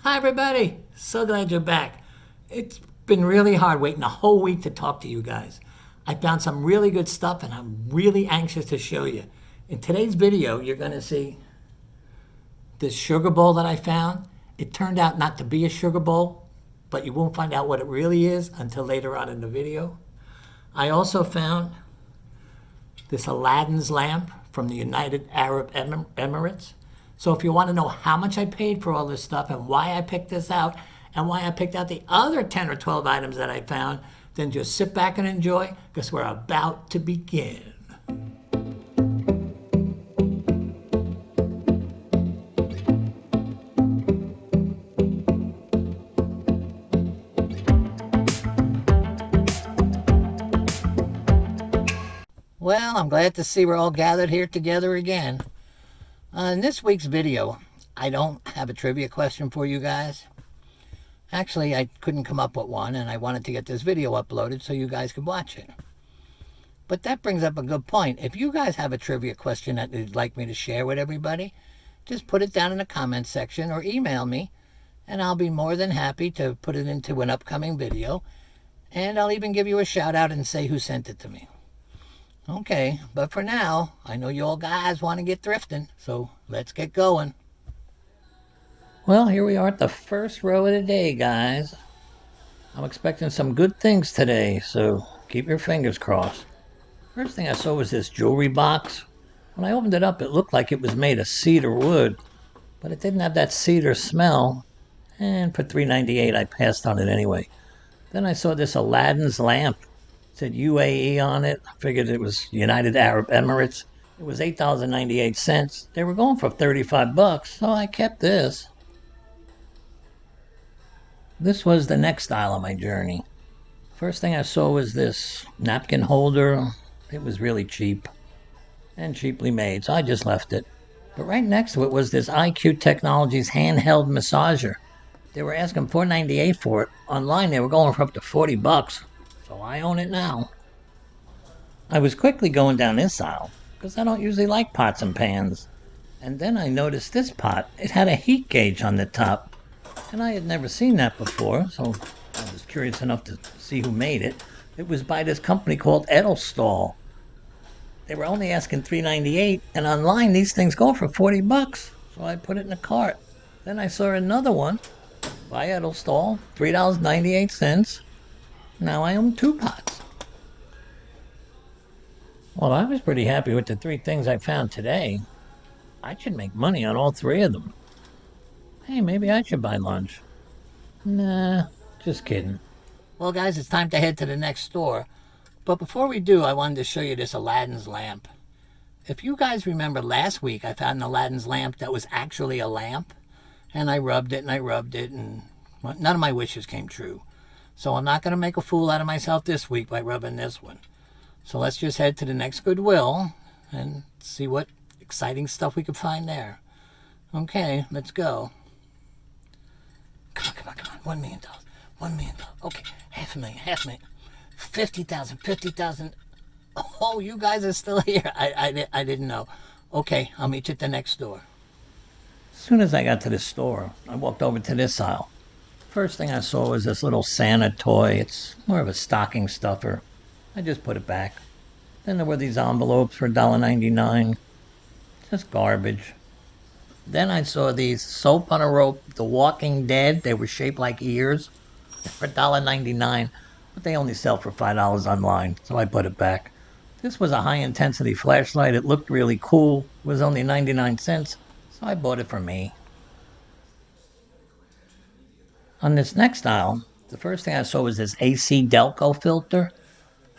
Hi everybody, so glad you're back. It's been really hard waiting a whole week to talk to you guys. I found some really good stuff and I'm really anxious to show you. In today's video, you're going to see this sugar bowl that I found. It turned out not to be a sugar bowl, but you won't find out what it really is until later on in the video. I also found this Aladdin's lamp from the United Arab Emirates. So if you want to know how much I paid for all this stuff and why I picked this out and why I picked out the other 10 or 12 items that I found, then just sit back and enjoy because we're about to begin. Well, I'm glad to see we're all gathered here together again. In this week's video, I don't have a trivia question for you guys. Actually, I couldn't come up with one, and I wanted to get this video uploaded so you guys could watch it. But that brings up a good point. If you guys have a trivia question that you'd like me to share with everybody, just put it down in the comments section or email me, and I'll be more than happy to put it into an upcoming video, and I'll even give you a shout out and say who sent it to me. Okay, but for now, I know you all guys want to get thrifting, so let's get going. Well, here we are at the first row of the day, guys. I'm expecting some good things today, so keep your fingers crossed. First thing I saw was this jewelry box. When I opened it up, it looked like it was made of cedar wood, but it didn't have that cedar smell, and for $3.98 I passed on it anyway. Then I saw this Aladdin's lamp. Said UAE on it. I figured it was United Arab Emirates. It was $8.98. They were going for $35, so I kept this. This was the next style on my journey. First thing I saw was this napkin holder. It was really cheap and cheaply made, so I just left it. But right next to it was this IQ Technologies handheld massager. They were asking $4.98 for it. Online, they were going for up to $40. So I own it now. I was quickly going down this aisle because I don't usually like pots and pans. And then I noticed this pot. It had a heat gauge on the top. And I had never seen that before, so I was curious enough to see who made it. It was by this company called Edelstahl. They were only asking $3.98, and online these things go for $40. So I put it in the cart. Then I saw another one by Edelstahl, $3.98. Now I own 2 pots. Well, I was pretty happy with the 3 things I found today. I should make money on all 3 of them. Hey, maybe I should buy lunch. Nah, just kidding. Well, guys, it's time to head to the next store. But before we do, I wanted to show you this Aladdin's lamp. If you guys remember last week, I found an Aladdin's lamp that was actually a lamp. And I rubbed it and I rubbed it, and well, none of my wishes came true. So I'm not going to make a fool out of myself this week by rubbing this one. So let's just head to the next Goodwill and see what exciting stuff we can find there. Okay, let's go. Come on. $1 million. $1 million. Okay, $500,000. 50,000, 50,000. Oh, you guys are still here. I didn't know. Okay, I'll meet you at the next store. As soon as I got to the store, I walked over to this aisle. First thing I saw was this little Santa toy. It's more of a stocking stuffer. I just put it back. Then there were these envelopes for $1.99. Just garbage. Then I saw these soap on a rope, The Walking Dead. They were shaped like ears for $1.99, but they only sell for $5 online, so I put it back. This was a high-intensity flashlight. It looked really cool. It was only 99 cents, so I bought it for me. On this next aisle, the first thing I saw was this AC Delco filter.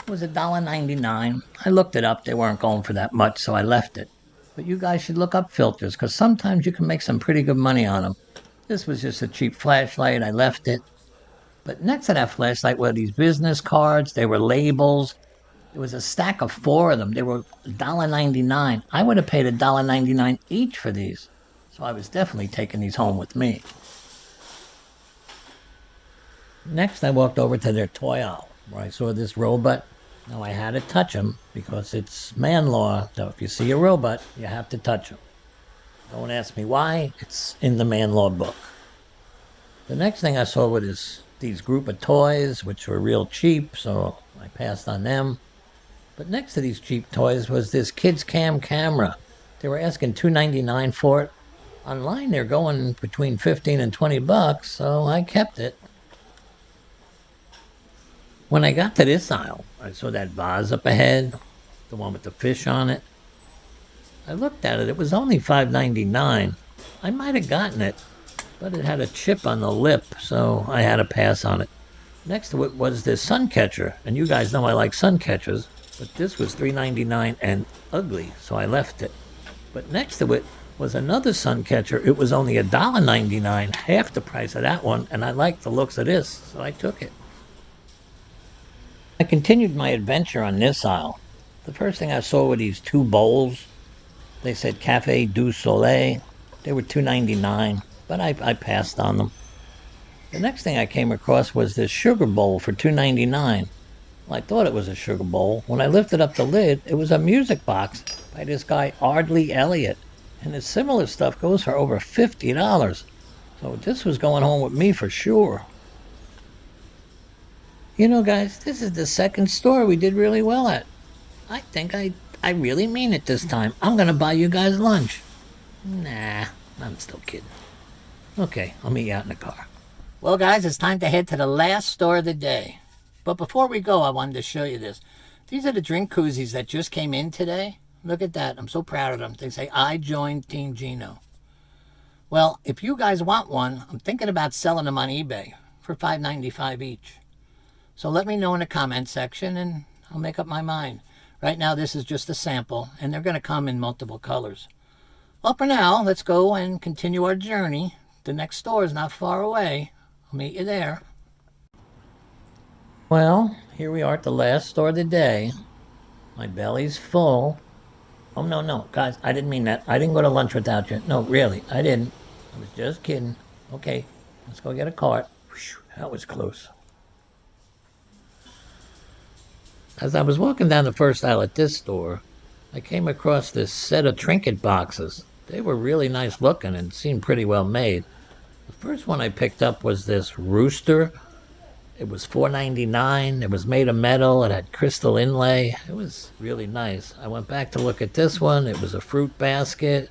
It was $1.99. I looked it up. They weren't going for that much, so I left it. But you guys should look up filters, because sometimes you can make some pretty good money on them. This was just a cheap flashlight. I left it. But next to that flashlight were these business cards. They were labels. There was a stack of 4 of them. They were $1.99. I would have paid $1.99 each for these. So I was definitely taking these home with me. Next, I walked over to their toy aisle, where I saw this robot. Now, I had to touch him because it's man law. So if you see a robot, you have to touch him. Don't ask me why. It's in the man law book. The next thing I saw was these group of toys, which were real cheap, so I passed on them. But next to these cheap toys was this kids cam camera. They were asking $2.99 for it. Online, they're going between 15 and 20 bucks, so I kept it. When I got to this aisle, I saw that vase up ahead, the one with the fish on it. I looked at it. It was only $5.99. I might have gotten it, but it had a chip on the lip, so I had to pass on it. Next to it was this sun catcher, and you guys know I like sun catchers, but this was $3.99 and ugly, so I left it. But next to it was another sun catcher. It was only $1.99, half the price of that one, and I liked the looks of this, so I took it. I continued my adventure on this aisle. The first thing I saw were these two bowls. They said Cafe du Soleil. They were $2.99, but I passed on them. The next thing I came across was this sugar bowl for $2.99. Well, I thought it was a sugar bowl. When I lifted up the lid, it was a music box by this guy Ardley Elliott. And his similar stuff goes for over $50. So this was going home with me for sure. You know, guys, this is the second store we did really well at. I think I really mean it this time. I'm going to buy you guys lunch. Nah, I'm still kidding. Okay, I'll meet you out in the car. Well, guys, it's time to head to the last store of the day. But before we go, I wanted to show you this. These are the drink koozies that just came in today. Look at that. I'm so proud of them. They say, I joined Team Geno. Well, if you guys want one, I'm thinking about selling them on eBay for $5.95 each. So let me know in the comment section and I'll make up my mind. Right now, this is just a sample, and they're going to come in multiple colors. Well, for now, let's go and continue our journey. The next store is not far away. I'll meet you there. Well, here we are at the last store of the day. My belly's full. Oh, no, guys, I didn't mean that. I didn't go to lunch without you. No, really, I didn't. I was just kidding. Okay, let's go get a cart. Whew, that was close. As I was walking down the first aisle at this store, I came across this set of trinket boxes. They were really nice looking and seemed pretty well made. The first one I picked up was this rooster. It was $4.99. It was made of metal. It had crystal inlay. It was really nice. I went back to look at this one. It was a fruit basket.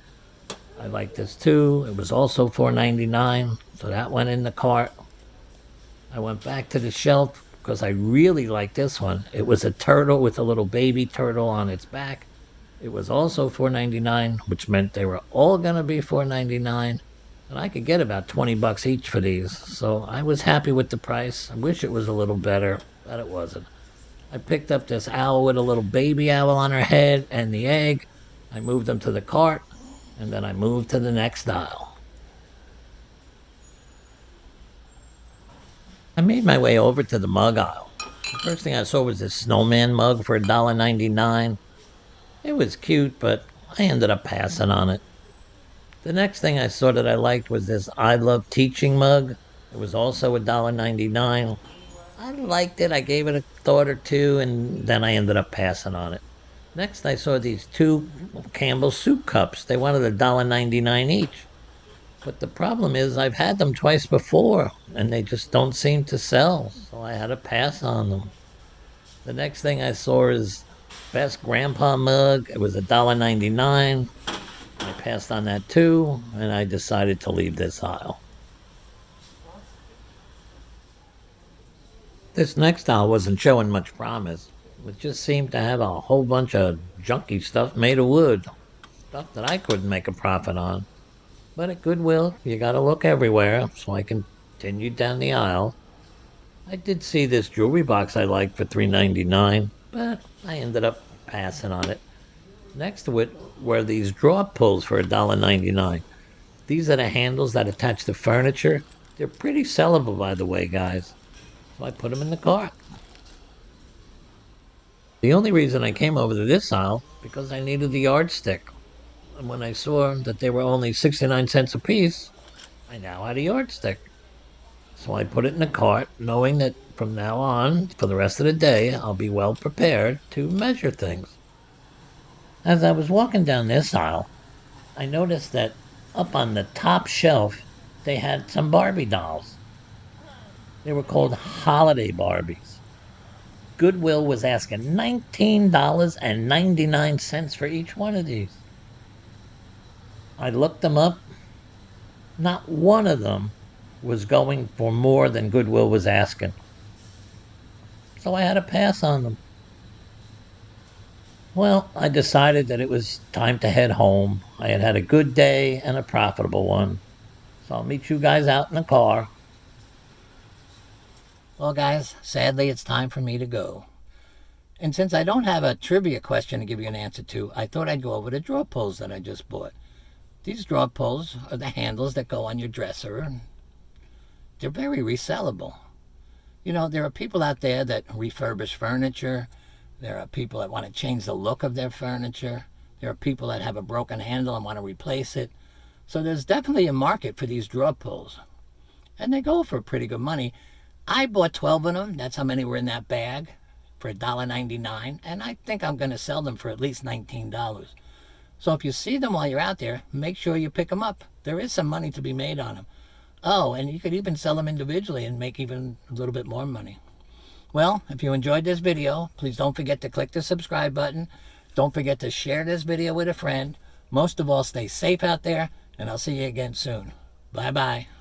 I like this too. It was also $4.99, so that went in the cart. I went back to the shelf because I really like this one. It was a turtle with a little baby turtle on its back. It was also $4.99, which meant they were all going to be $4.99. And I could get about 20 bucks each for these. So I was happy with the price. I wish it was a little better, but it wasn't. I picked up this owl with a little baby owl on her head and the egg. I moved them to the cart, and then I moved to the next aisle. I made my way over to the mug aisle. The first thing I saw was this snowman mug for $1.99. It was cute, but I ended up passing on it. The next thing I saw that I liked was this I Love Teaching mug. It was also $1.99. I liked it. I gave it a thought or two, and then I ended up passing on it. Next, I saw these two Campbell soup cups. They wanted $1.99 each. But the problem is I've had them twice before, and they just don't seem to sell, so I had to pass on them. The next thing I saw is Best Grandpa mug. It was $1.99. I passed on that too, and I decided to leave this aisle. This next aisle wasn't showing much promise. It just seemed to have a whole bunch of junky stuff made of wood. Stuff that I couldn't make a profit on. But at Goodwill, you gotta look everywhere, so I continued down the aisle. I did see this jewelry box I liked for $3.99, but I ended up passing on it. Next to it were these drawer pulls for $1.99. These are the handles that attach to furniture. They're pretty sellable, by the way, guys. So I put them in the cart. The only reason I came over to this aisle because I needed the yardstick. And when I saw that they were only 69 cents a piece, I now had a yardstick. So I put it in the cart, knowing that from now on, for the rest of the day, I'll be well prepared to measure things. As I was walking down this aisle, I noticed that up on the top shelf, they had some Barbie dolls. They were called holiday Barbies. Goodwill was asking $19.99 for each one of these. I looked them up. Not one of them was going for more than Goodwill was asking. So I had to pass on them. Well, I decided that it was time to head home. I had had a good day and a profitable one. So I'll meet you guys out in the car. Well, guys, sadly, it's time for me to go. And since I don't have a trivia question to give you an answer to, I thought I'd go over the drawer pulls that I just bought. These drawer pulls are the handles that go on your dresser. They're very resellable. You know, there are people out there that refurbish furniture. There are people that want to change the look of their furniture. There are people that have a broken handle and want to replace it. So there's definitely a market for these drawer pulls. And they go for pretty good money. I bought 12 of them. That's how many were in that bag, for $1.99. And I think I'm going to sell them for at least $19. So if you see them while you're out there, make sure you pick them up. There is some money to be made on them. Oh, and you could even sell them individually and make even a little bit more money. Well, if you enjoyed this video, please don't forget to click the subscribe button. Don't forget to share this video with a friend. Most of all, stay safe out there, and I'll see you again soon. Bye-bye.